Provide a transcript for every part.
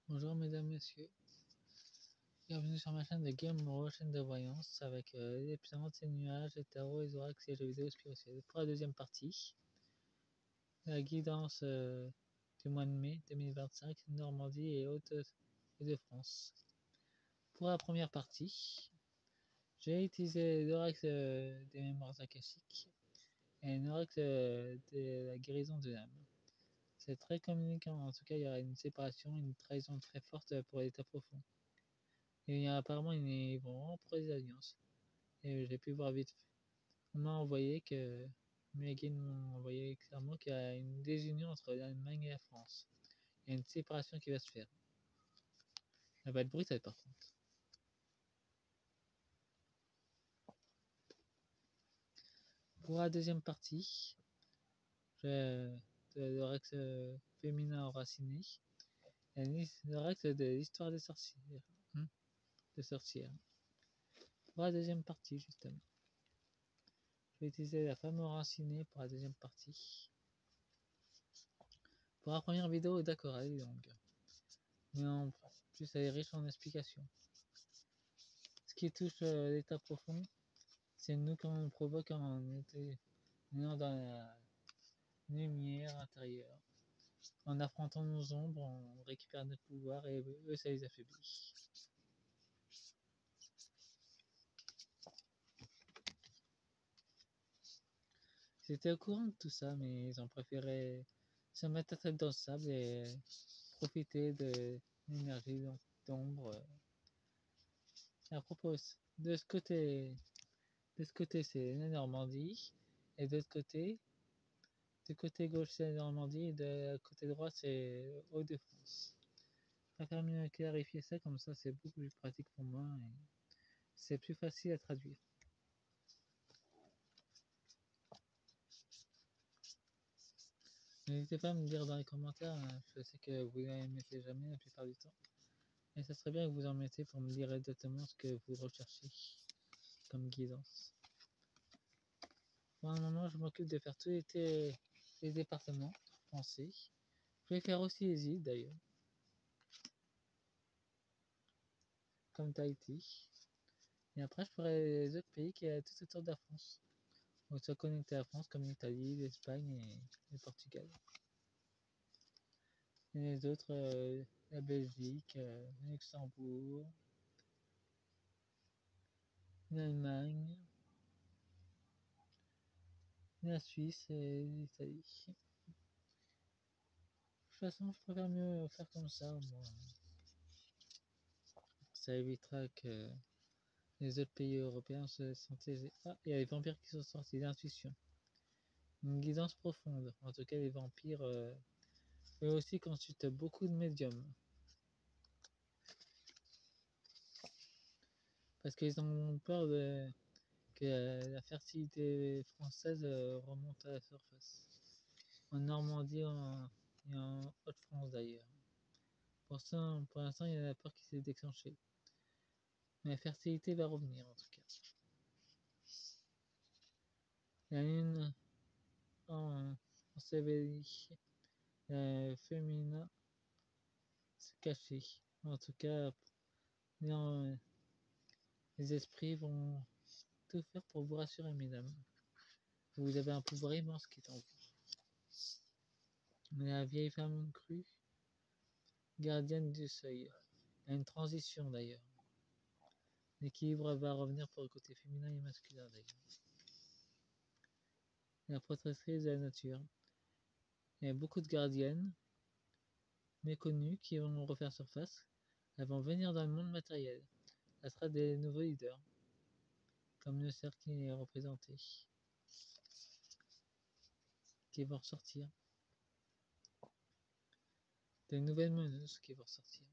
Bonjour mesdames, messieurs, bienvenue sur ma chaîne de Game Moro, chaîne de voyance avec les planètes, les nuages, les tarots, les oracles et les jeux vidéo spirituels. Pour la deuxième partie, la guidance du mois de mai 2025, Normandie et Hauts-de-France. Pour la première partie, j'ai utilisé l'oracle des mémoires akashiques et l'oracle de la guérison de l'âme. C'est très communicant, en tout cas il y a une séparation, une trahison très forte pour l'état profond. Et il y a apparemment ils vont vraiment pour les alliances. Et j'ai pu voir vite fait. On m'a envoyé que Megan m'a envoyé clairement qu'il y a une désunion entre l'Allemagne et la France. Il y a une séparation qui va se faire. Elle va être brutale par contre. Pour la deuxième partie, j'ai le Rex féminin enraciné et le Rex de l'histoire des sorcières. De sorcières. Pour la deuxième partie, justement. Je vais utiliser la femme enracinée pour la deuxième partie. Pour la première vidéo, d'accord, elle est longue. Mais en plus, elle est riche en explications. Ce qui touche l'état profond, c'est nous quand on provoque en étant dans la lumière intérieure. En affrontant nos ombres, on récupère notre pouvoir et eux, ça les affaiblit. Ils étaient au courant de tout ça, mais ils ont préféré se mettre la tête dans le sable et profiter de l'énergie d'ombre. À propos, de ce côté, c'est la Normandie, et de l'autre côté, du côté gauche c'est la Normandie, et de côté droit c'est Hauts-de-France. Je préfère mieux clarifier ça, comme ça c'est beaucoup plus pratique pour moi et c'est plus facile à traduire. N'hésitez pas à me dire dans les commentaires, je sais que vous n'en mettez jamais la plupart du temps. Et ça serait bien que vous en mettez pour me dire exactement ce que vous recherchez comme guidance. Pour un moment, je m'occupe de faire tous les départements français. Je vais faire aussi les îles d'ailleurs, comme Tahiti. Et après, je ferai les autres pays qui sont tout autour de la France. Ou soit connectés à la France, comme l'Italie, l'Espagne et le Portugal. Et les autres, la Belgique, le Luxembourg, l'Allemagne, la Suisse et l'Italie. De toute façon, je préfère mieux faire comme ça, moi. Ça évitera que les autres pays européens se sentent aisés. Ah, il y a les vampires qui sont sortis, l'intuition. Une guidance profonde. En tout cas, les vampires, eux aussi consultent beaucoup de médiums. Parce qu'ils ont peur que la fertilité française remonte à la surface. En Normandie et en Haute-France d'ailleurs. Pour l'instant, il y a la peur qui s'est déclenchée. Mais la fertilité va revenir en tout cas. La lune en Sévélie, féminin, se cacher. En tout cas, les esprits vont tout faire pour vous rassurer, mesdames. Vous avez un pouvoir immense qui est en vous. Mais la vieille femme crue, gardienne du seuil. Il y a une transition d'ailleurs. L'équilibre va revenir pour le côté féminin et masculin d'ailleurs. La protectrice de la nature. Il y a beaucoup de gardiennes méconnues qui vont refaire surface. Elles vont venir dans le monde matériel. Ça sera des nouveaux leaders, comme le cercle qui est représenté, qui vont ressortir. Des nouvelles meneuses qui vont ressortir.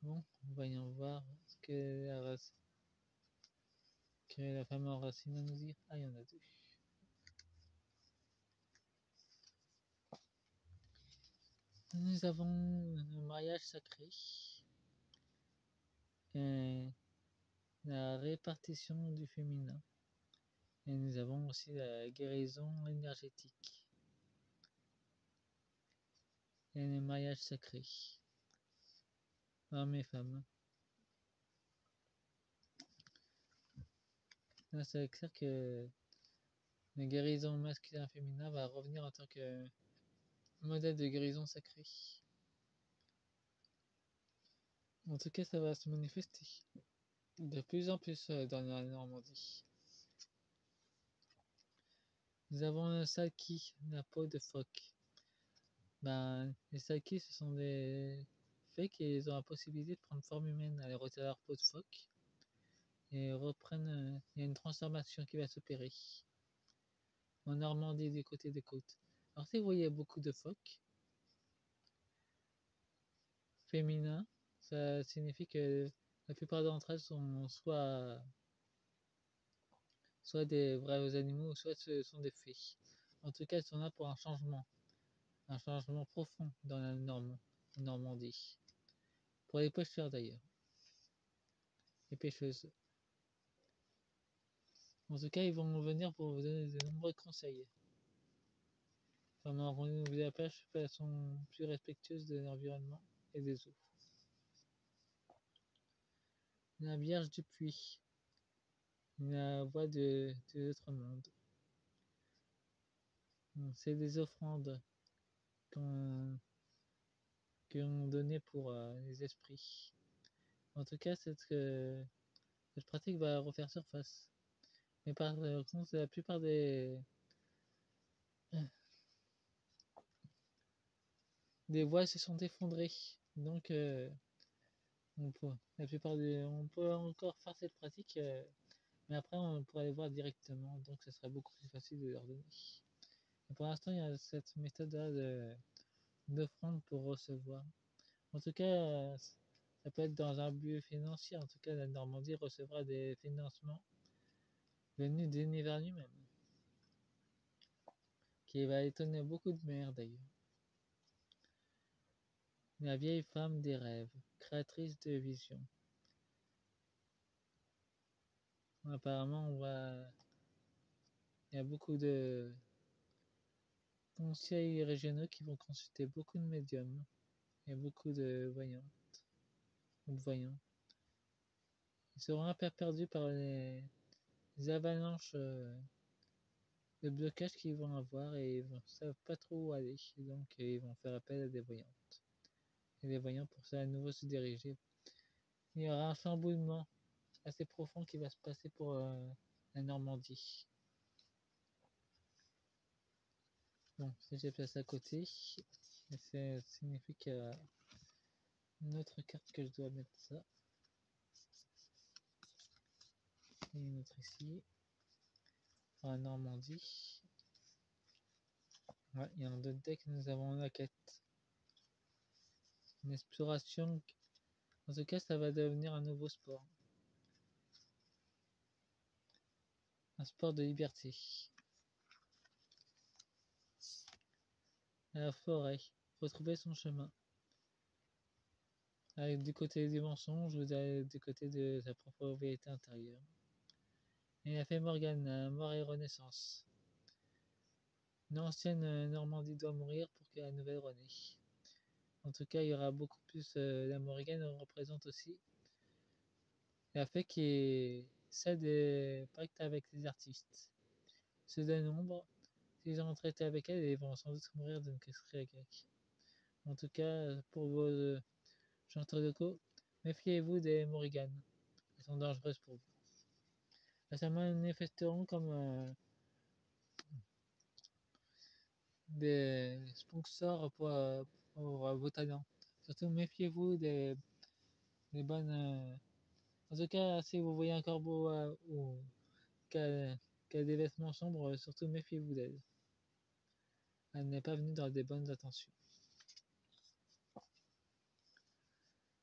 Bon, voyons voir ce que la femme enracinée à nous dire. Ah, il y en a deux. Nous avons le mariage sacré. Et la répartition du féminin. Et nous avons aussi la guérison énergétique. Et le mariage sacré. hommes et femmes. Là, c'est clair que la guérison masculin-féminin va revenir en tant que modèle de guérison sacrée. En tout cas, ça va se manifester de plus en plus dans la Normandie. Nous avons un salki, la peau de phoque. Les salkis, ce sont des fées qui ont la possibilité de prendre forme humaine à retirer leur peau de phoque et reprennent. Il y a une transformation qui va s'opérer en Normandie du côté des côtes. Alors, si vous voyez beaucoup de phoques féminins, ça signifie que la plupart d'entre elles sont soit des vrais animaux, soit ce sont des fées. En tout cas, elles sont là pour un changement profond dans la Normandie. Pour les pêcheurs d'ailleurs, les pêcheuses. En tout cas, ils vont venir pour vous donner de nombreux conseils. Comment renouveler la pêche de façon plus respectueuse de l'environnement et des eaux. La Vierge du Puits, la voix de l'autre monde. C'est des offrandes qu'on donnait pour les esprits. En tout cas, cette pratique va refaire surface. Mais par contre, la plupart des voies se sont effondrées. Donc, on peut encore faire cette pratique, mais après, on pourra les voir directement. Donc, ce serait beaucoup plus facile de leur donner. Et pour l'instant, il y a cette méthode-là d'offrande pour recevoir. En tout cas, ça peut être dans un but financier. En tout cas, la Normandie recevra des financements venus de l'univers lui-même, qui va étonner beaucoup de mères d'ailleurs. La vieille femme des rêves, créatrice de visions. Apparemment, il y a beaucoup de conseils régionaux qui vont consulter beaucoup de médiums et beaucoup de voyants. Ils seront un peu perdus par les avalanches de blocage qu'ils vont avoir et ils ne savent pas trop où aller. Donc, ils vont faire appel à des voyantes. Et les voyants, pour ça, à nouveau se diriger. Il y aura un chamboulement assez profond qui va se passer pour la Normandie. Bon, ça j'ai placé à côté. Et ça signifie qu'il y a une autre carte que je dois mettre ça. Et une autre ici. En Normandie. Ouais, il y a un autre deck, nous avons la quête. Une exploration. En tout cas, ça va devenir un nouveau sport. Un sport de liberté. La forêt. Retrouver son chemin. Avec du côté du mensonge ou du côté de sa propre vérité intérieure. Et la fée Morgane, mort et renaissance. L'ancienne Normandie doit mourir pour que la nouvelle renaisse. En tout cas, il y aura beaucoup plus. La Morgane représente aussi la fée qui est celle des pactes avec les artistes. Ceux de l'ombre, s'ils ont traité avec elle, ils vont sans doute mourir d'une casserie grecque. En tout cas, pour vos chanteurs de co, méfiez-vous des Morriganes. Elles sont dangereuses pour vous. Elles se manifesteront comme des sponsors pour vos talents. Surtout, méfiez-vous des bonnes. En tout cas, si vous voyez un corbeau ou qui a des vêtements sombres, surtout méfiez-vous d'elle. Elle n'est pas venue dans des bonnes intentions.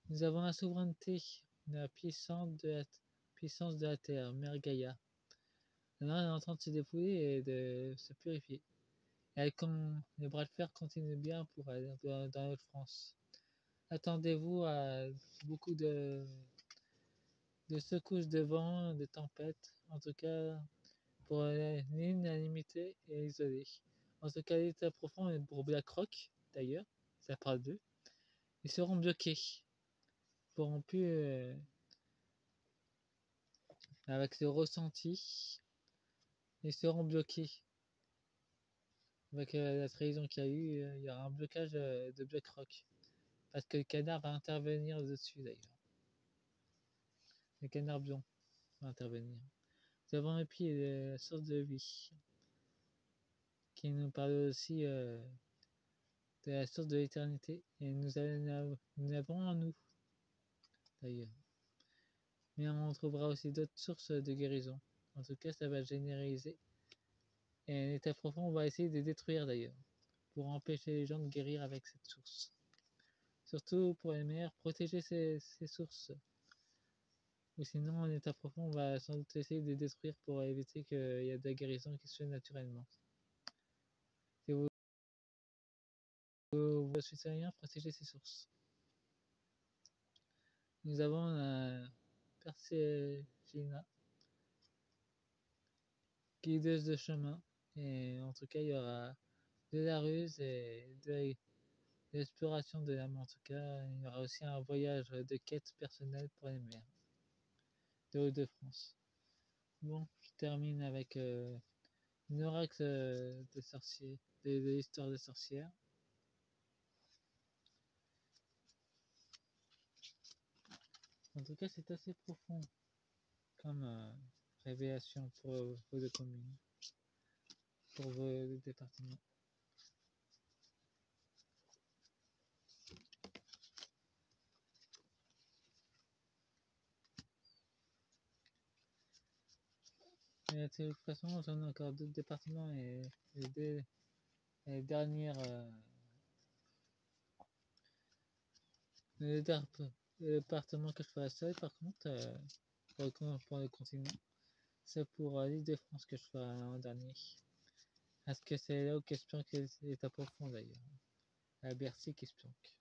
Nous avons la souveraineté, la puissance de la terre, Mère Gaïa. Maintenant, elle est en train de se dépouiller et de se purifier. Et les bras de fer continuent bien pour elle dans notre France. Attendez-vous à beaucoup de secousses de vent, de tempêtes, en tout cas pour l'inanimité et isolée. En tout cas, l'état profond et pour BlackRock, d'ailleurs, ça parle d'eux, ils seront bloqués. pourront plus, avec ce ressenti, ils seront bloqués. Avec la trahison qu'il y a eu, il y aura un blocage de BlackRock. Parce que le canard va intervenir dessus d'ailleurs. Le canard blanc va intervenir. Nous avons et puis la source de vie, qui nous parle aussi de la source de l'éternité. Et nous avons en nous d'ailleurs. Mais on trouvera aussi d'autres sources de guérison. En tout cas, ça va généraliser. Et l'état profond, on va essayer de détruire d'ailleurs, pour empêcher les gens de guérir avec cette source. Surtout pour les meilleurs, protéger ces sources. Ou sinon, en état profond, on va sans doute essayer de détruire pour éviter qu'il y ait de la guérison qui se fait naturellement. Si vous souhaitez rien, protéger ces sources. Nous avons la Perségina, guideuse de chemin. Et en tout cas, il y aura de la ruse et de l'exploration de l'âme. En tout cas, il y aura aussi un voyage de quête personnelle pour les mers de Hauts-de-France. Bon, je termine avec une oracle de sorciers, de l'histoire des sorcières. En tout cas, c'est assez profond comme révélation pour vos deux communes, pour vos deux départements. Et de toute façon, j'en ai encore d'autres départements et les dernières les départements que je ferai seul, par contre, pour le continent, c'est pour l'île de France que je ferai en dernier. Parce que c'est là où Kespionk est à profond d'ailleurs. À Bercy, Kespionk.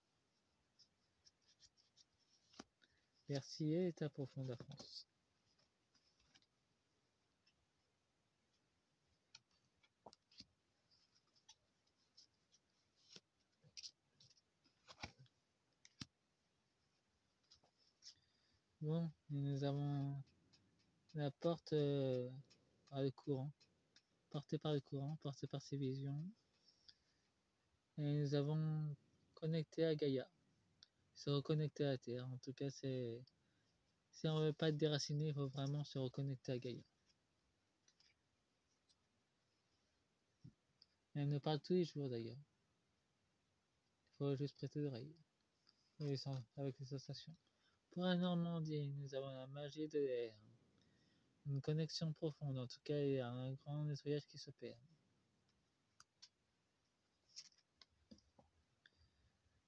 Bercy est à profond de la France. Bon, nous avons la porte par le courant, portée par le courant, portée par ses visions. Et nous avons connecté à Gaïa, se reconnecter à la Terre. En tout cas, si on ne veut pas être déraciné, il faut vraiment se reconnecter à Gaïa. Elle nous parle tous les jours d'ailleurs. Il faut juste prêter l'oreille avec les sensations. Pour la Normandie, nous avons la magie de l'air. Une connexion profonde, en tout cas, il y a un grand nettoyage qui s'opère.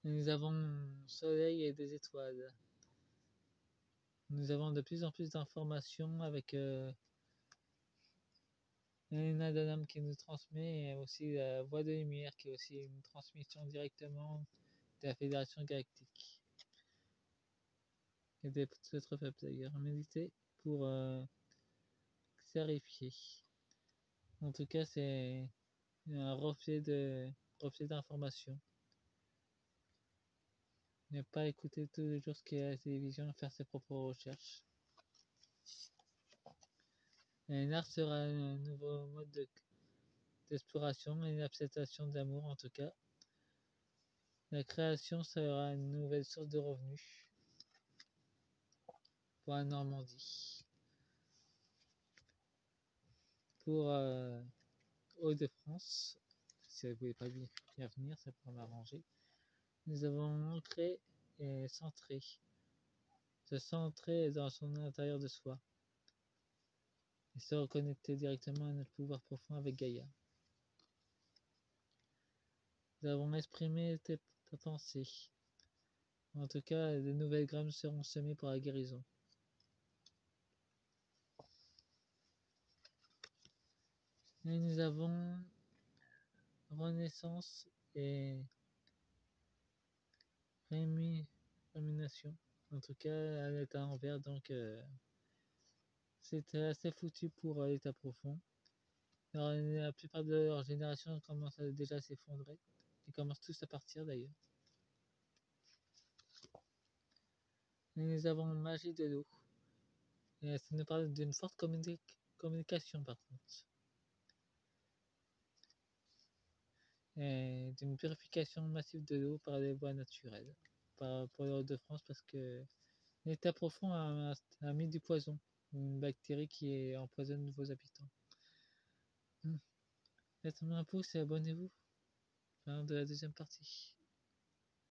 Nous avons soleil et des étoiles. Nous avons de plus en plus d'informations avec Elena Dunham qui nous transmet et aussi la voix de lumière qui est aussi une transmission directement de la Fédération Galactique. Et des autres peuples d'ailleurs. Méditer pour clarifier. En tout cas, c'est un reflet d'information. Ne pas écouter tous les jours ce qu'il y a à la télévision, faire ses propres recherches. Et l'art sera un nouveau mode d'exploration et d'acceptation d'amour en tout cas. La création sera une nouvelle source de revenus pour la Normandie. Pour Hauts-de-France, si vous ne pouvez pas bien venir, ça pourra m'arranger. Nous avons ancré et centré. Se centrer dans son intérieur de soi. Et se reconnecter directement à notre pouvoir profond avec Gaïa. Nous avons exprimé ta pensée. En tout cas, de nouvelles grammes seront semées pour la guérison. Et nous avons renaissance et rémunération. En tout cas, à l'état envers, donc c'était assez foutu pour l'état profond. Alors, la plupart de leur génération commencent déjà à s'effondrer. Ils commencent tous à partir d'ailleurs. Nous avons magie de l'eau. Et ça nous parle d'une forte communication par contre. Et d'une purification massive de l'eau par les voies naturelles. Pour les Hauts-de-France parce que l'état profond a mis du poison. Une bactérie qui empoisonne vos habitants. Faites un pouce et abonnez-vous. Fin de la deuxième partie.